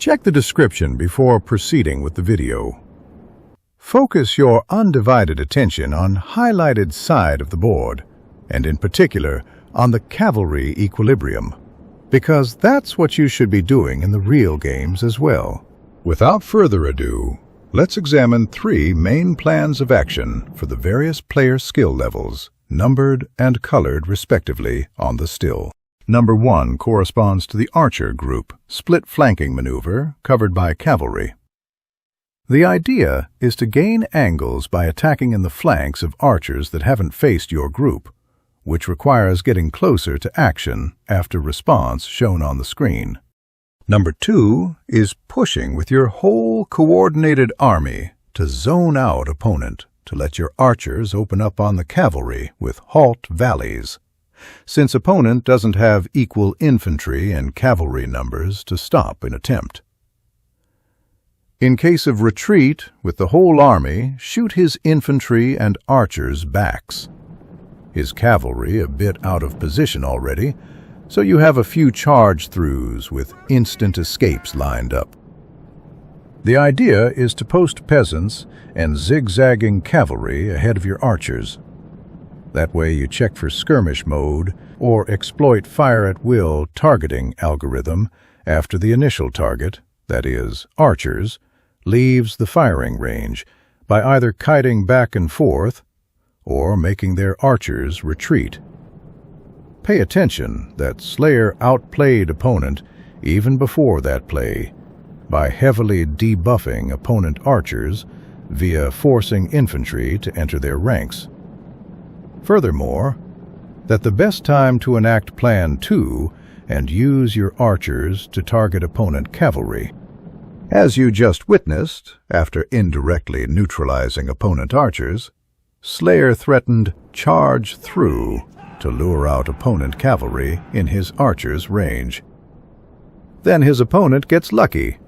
Check the description before proceeding with the video. Focus your undivided attention on highlighted side of the board, and in particular on the cavalry equilibrium, because that's what you should be doing in the real games as well. Without further ado, let's examine 3 main plans of action for the various player skill levels, numbered and colored respectively on the still. Number 1 corresponds to the archer group, split flanking maneuver, covered by cavalry. The idea is to gain angles by attacking in the flanks of archers that haven't faced your group, which requires getting closer to action after response shown on the screen. Number 2 is pushing with your whole coordinated army to zone out opponent to let your archers open up on the cavalry with halt valleys, since opponent doesn't have equal infantry and cavalry numbers to stop an attempt. In case of retreat with the whole army, shoot his infantry and archers' backs. His cavalry a bit out of position already, so you have a few charge-throughs with instant escapes lined up. The idea is to post peasants and zigzagging cavalry ahead of your archers. That way you check for skirmish mode or exploit fire-at-will targeting algorithm after the initial target, that is, archers, leaves the firing range by either kiting back and forth or making their archers retreat. Pay attention that Slayer outplayed opponent even before that play by heavily debuffing opponent archers via forcing infantry to enter their ranks. Furthermore, that the best time to enact Plan 2 and use your archers to target opponent cavalry. As you just witnessed, after indirectly neutralizing opponent archers, Slayer threatened charge through to lure out opponent cavalry in his archer's range. Then his opponent gets lucky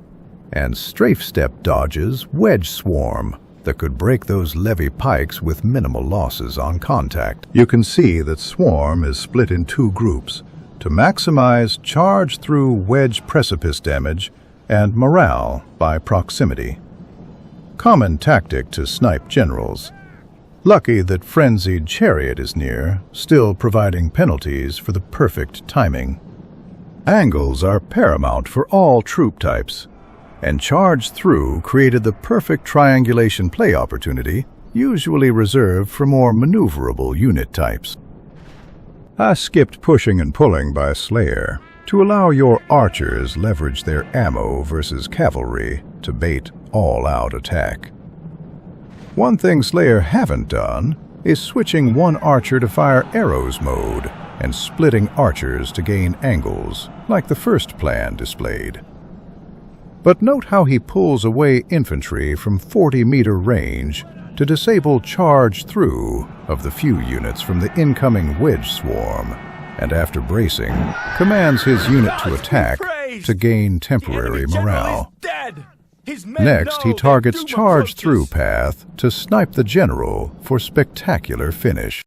and strafe-step dodges wedge swarm that could break those levy pikes with minimal losses on contact. You can see that swarm is split in 2 groups to maximize charge-through wedge precipice damage and morale by proximity. Common tactic to snipe generals. Lucky that Frenzied Chariot is near, still providing penalties for the perfect timing. Angles are paramount for all troop types, and charge through created the perfect triangulation play opportunity, usually reserved for more maneuverable unit types. I skipped pushing and pulling by Slayer to allow your archers leverage their ammo versus cavalry to bait all-out attack. One thing Slayer haven't done is switching one archer to fire arrows mode and splitting archers to gain angles, like the first plan displayed. But note how he pulls away infantry from 40-meter range to disable charge through of the few units from the incoming wedge swarm, and after bracing, commands his unit to attack to gain temporary morale. Next, he targets charge through path to snipe the general for spectacular finish.